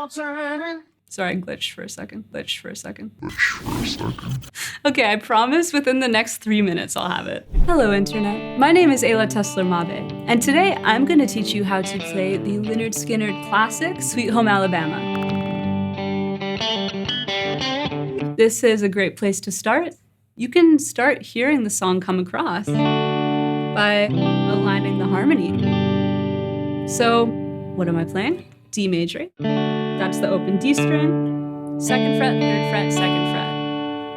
Sorry, glitched for a second. Okay, I promise within the next 3 minutes I'll have it. Hello, Internet. My name is Ayla Tesler-Mabe, and today I'm going to teach you how to play the Lynyrd Skynyrd classic, Sweet Home Alabama. This is a great place to start. You can start hearing the song come across by aligning the harmony. So, what am I playing? D major. That's the open D string, 2nd fret, 3rd fret, 2nd fret.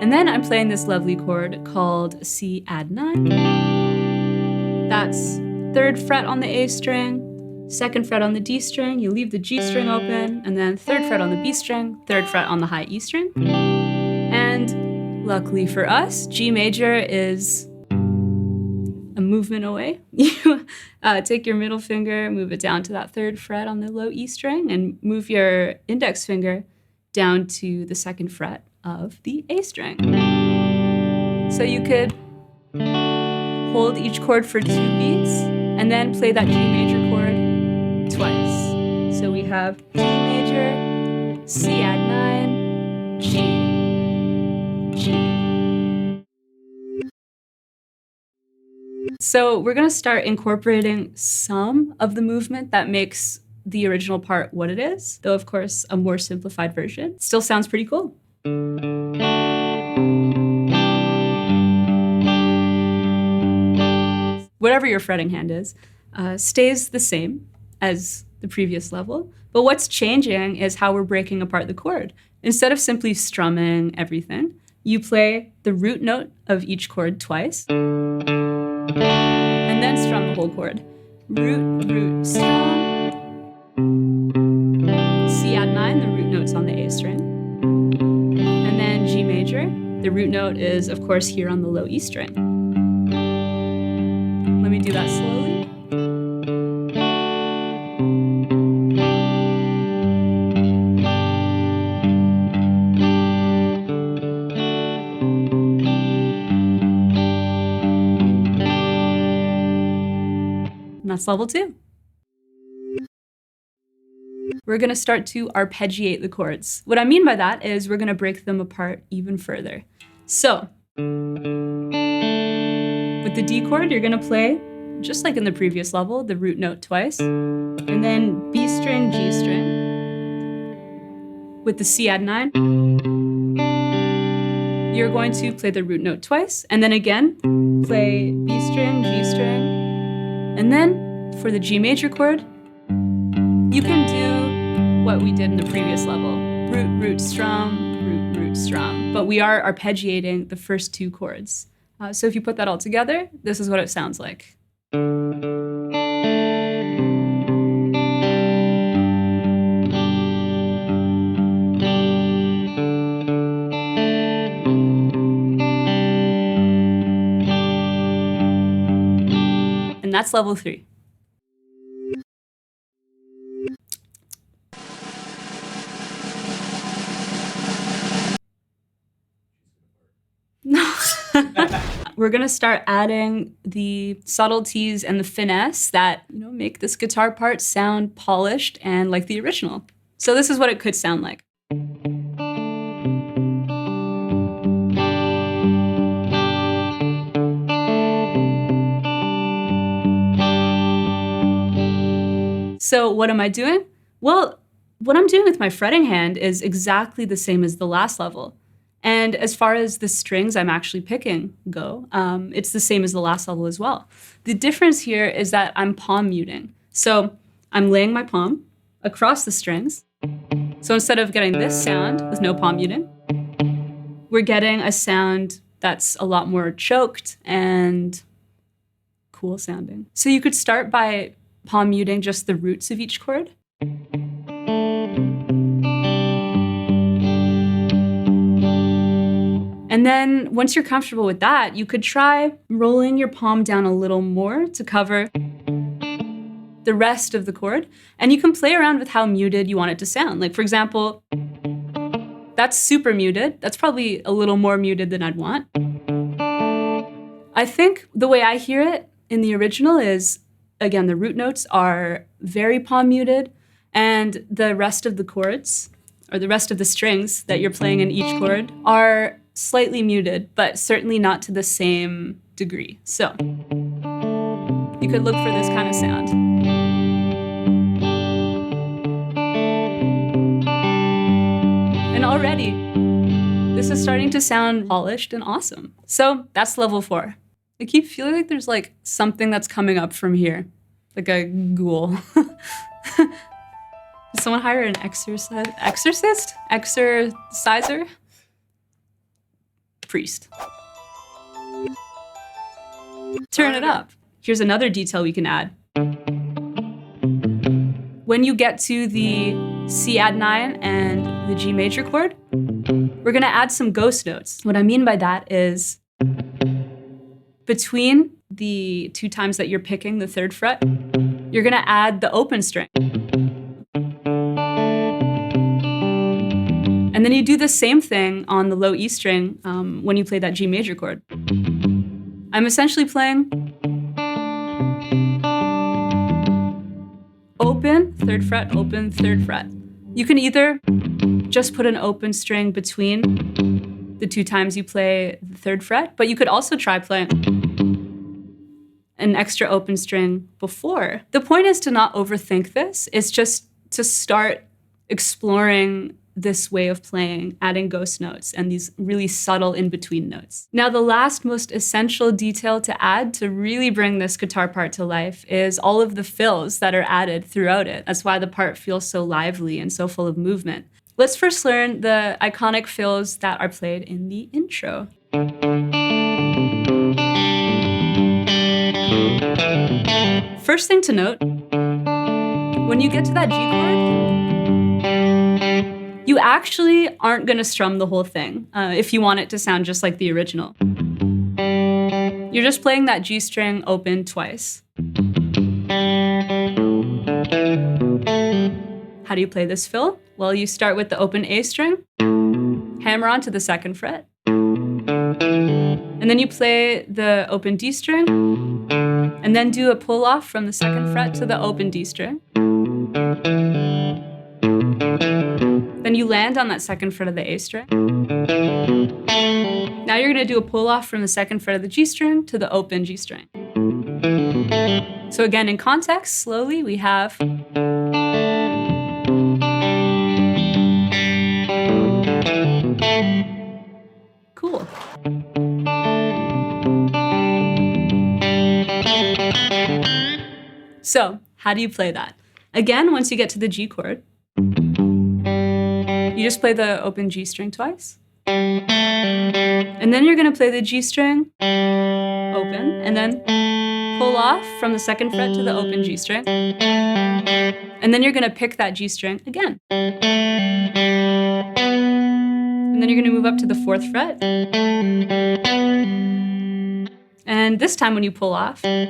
And then I'm playing this lovely chord called C add 9. That's 3rd fret on the A string, 2nd fret on the D string, you leave the G string open, and then 3rd fret on the B string, 3rd fret on the high E string. And luckily for us, G major is a movement away. You take your middle finger, move it down to that 3rd fret on the low E string, and move your index finger down to the 2nd fret of the A string. So you could hold each chord for 2 beats, and then play that G major chord twice. So we have G major, C add 9, G, G. So we're going to start incorporating some of the movement that makes the original part what it is, though of course a more simplified version. Still sounds pretty cool. Whatever your fretting hand is, stays the same as the previous level, but what's changing is how we're breaking apart the chord. Instead of simply strumming everything, you play the root note of each chord twice, and then strum the whole chord. Root, root, strum. C add 9, the root note's on the A string. And then G major, the root note is, of course, here on the low E string. Let me do that slowly. And that's level 2. We're going to start to arpeggiate the chords. What I mean by that is we're going to break them apart even further. So, with the D chord, you're going to play, just like in the previous level, the root note twice, and then B string, G string. With the C add 9, you're going to play the root note twice, and then again, play B string, G string. And then, for the G major chord, you can do what we did in the previous level. Root, root, strum, root, root, strum. But we are arpeggiating the first 2 chords. So if you put that all together, this is what it sounds like. And that's level 3. No. We're gonna start adding the subtleties and the finesse that, make this guitar part sound polished and like the original. So this is what it could sound like. So what am I doing? Well, what I'm doing with my fretting hand is exactly the same as the last level. And as far as the strings I'm actually picking go, it's the same as the last level as well. The difference here is that I'm palm muting. So I'm laying my palm across the strings. So instead of getting this sound with no palm muting, we're getting a sound that's a lot more choked and cool sounding. So you could start by palm muting just the roots of each chord. And then once you're comfortable with that, you could try rolling your palm down a little more to cover the rest of the chord. And you can play around with how muted you want it to sound. Like, for example, that's super muted. That's probably a little more muted than I'd want. I think the way I hear it in the original is, again, the root notes are very palm muted, And the rest of the chords, or the rest of the strings that you're playing in each chord, are slightly muted, but certainly not to the same degree. So you could look for this kind of sound. And already, this is starting to sound polished and awesome. So that's level 4. I keep feeling like there's like something that's coming up from here, like a ghoul. Did someone hire an exorciser? Priest. Turn it up. Here's another detail we can add. When you get to the C add 9 and the G major chord, we're gonna add some ghost notes. What I mean by that is between the 2 times that you're picking the 3rd fret, you're gonna add the open string. And then you do the same thing on the low E string when you play that G major chord. I'm essentially playing open, 3rd fret, open, 3rd fret. You can either just put an open string between the 2 times you play the 3rd fret, but you could also try playing an extra open string before. The point is to not overthink this. It's just to start exploring this way of playing, adding ghost notes and these really subtle in-between notes. Now, the last most essential detail to add to really bring this guitar part to life is all of the fills that are added throughout it. That's why the part feels so lively and so full of movement. Let's first learn the iconic fills that are played in the intro. First thing to note, when you get to that G chord, you actually aren't gonna strum the whole thing if you want it to sound just like the original. You're just playing that G string open twice. How do you play this fill? Well, you start with the open A string, hammer on to the 2nd fret, and then you play the open D string, and then do a pull off from the 2nd fret to the open D string. Then you land on that 2nd fret of the A string. Now you're gonna do a pull off from the 2nd fret of the G string to the open G string. So again, in context, slowly we have cool. So how do you play that? Again, once you get to the G chord, you just play the open G string twice. And then you're gonna play the G string open, and then pull off from the 2nd fret to the open G string. And then you're gonna pick that G string again. And then you're gonna move up to the 4th fret. And this time when you pull off, you're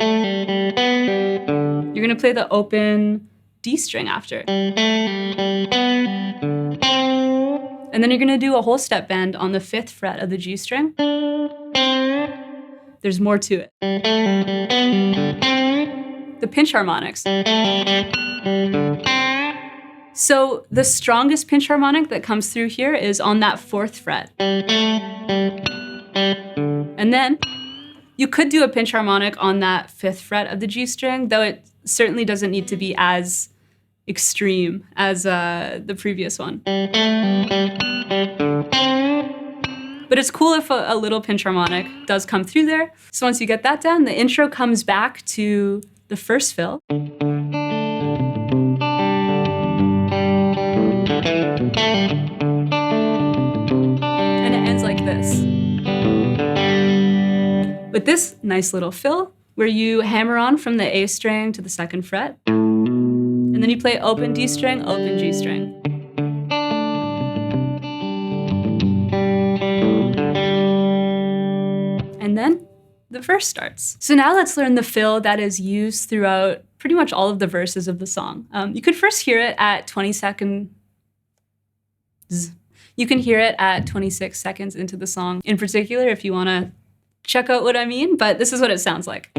gonna play the open D string after. And then you're gonna do a whole step bend on the 5th fret of the G string. There's more to it. The pinch harmonics. So the strongest pinch harmonic that comes through here is on that 4th fret. And then you could do a pinch harmonic on that 5th fret of the G string, though it certainly doesn't need to be as extreme as the previous one. But it's cool if a little pinch harmonic does come through there. So once you get that down, the intro comes back to the first fill. And it ends like this. With this nice little fill, where you hammer on from the A string to the 2nd fret, and then you play open D string, open G string. And then the verse starts. So now let's learn the fill that is used throughout pretty much all of the verses of the song. You could first hear it at 20 seconds. You can hear it at 26 seconds into the song in particular if you want to check out what I mean, but this is what it sounds like.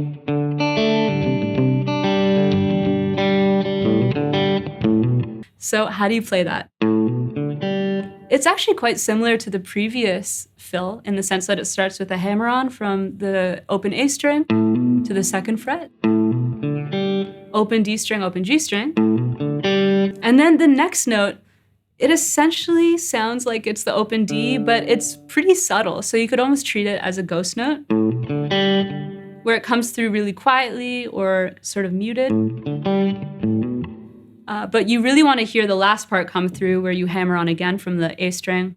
So how do you play that? It's actually quite similar to the previous fill in the sense that it starts with a hammer-on from the open A string to the 2nd fret, open D string, open G string, and then the next note, it essentially sounds like it's the open D, but it's pretty subtle, so you could almost treat it as a ghost note, where it comes through really quietly or sort of muted. But you really want to hear the last part come through where you hammer on again from the A string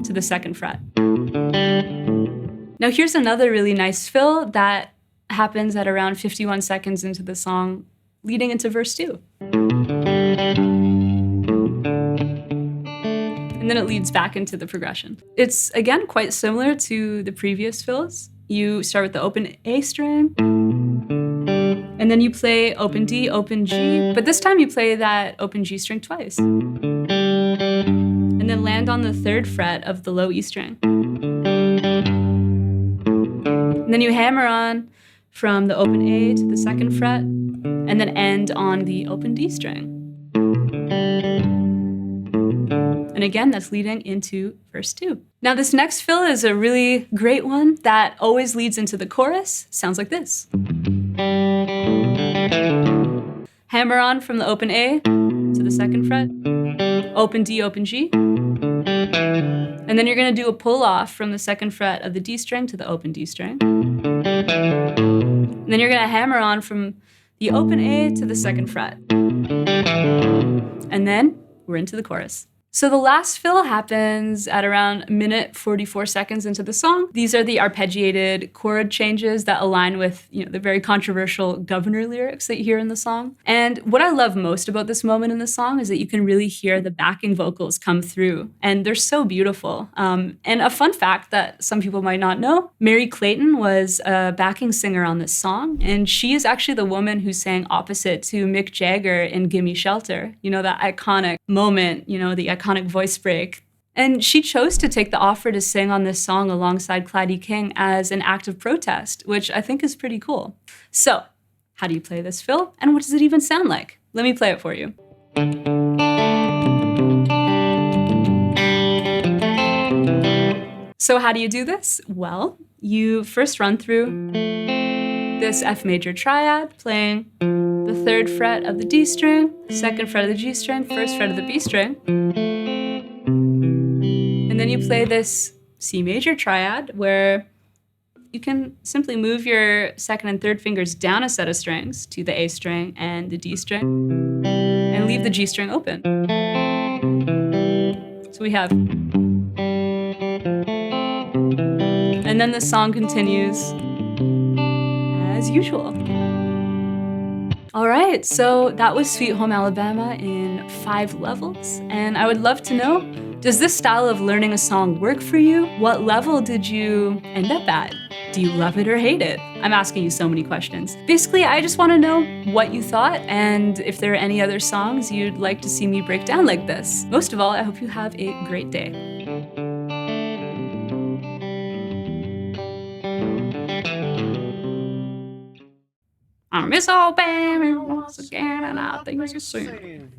to the 2nd fret. Now here's another really nice fill that happens at around 51 seconds into the song, leading into verse 2. And then it leads back into the progression. It's, again, quite similar to the previous fills. You start with the open A string, and then you play open D, open G, but this time you play that open G string twice. And then land on the 3rd fret of the low E string. And then you hammer on from the open A to the 2nd fret, and then end on the open D string. And again, that's leading into verse 2. Now this next fill is a really great one that always leads into the chorus. Sounds like this. Hammer on from the open A to the 2nd fret, open D, open G, and then you're gonna do a pull off from the 2nd fret of the D string to the open D string. And then you're gonna hammer on from the open A to the 2nd fret. And then we're into the chorus. So the last fill happens at around a minute 44 seconds into the song. These are the arpeggiated chord changes that align with, the very controversial Governor lyrics that you hear in the song. And what I love most about this moment in the song is that you can really hear the backing vocals come through, and they're so beautiful. And a fun fact that some people might not know, Mary Clayton was a backing singer on this song, and she is actually the woman who sang opposite to Mick Jagger in Gimme Shelter. That iconic moment, the iconic voice break. And she chose to take the offer to sing on this song alongside Clyde King as an act of protest, which I think is pretty cool. So, how do you play this fill? And what does it even sound like? Let me play it for you. So how do you do this? Well, you first run through this F major triad, playing the 3rd fret of the D string, 2nd fret of the G string, 1st fret of the B string. And then you play this C major triad where you can simply move your 2nd and 3rd fingers down a set of strings to the A string and the D string and leave the G string open. So we have. And then the song continues as usual. All right, so that was Sweet Home Alabama in 5 levels, and I would love to know, does this style of learning a song work for you? What level did you end up at? Do you love it or hate it? I'm asking you so many questions. Basically, I just want to know what you thought and if there are any other songs you'd like to see me break down like this. Most of all, I hope you have a great day. I miss Alabama once again, and I think it's a sin.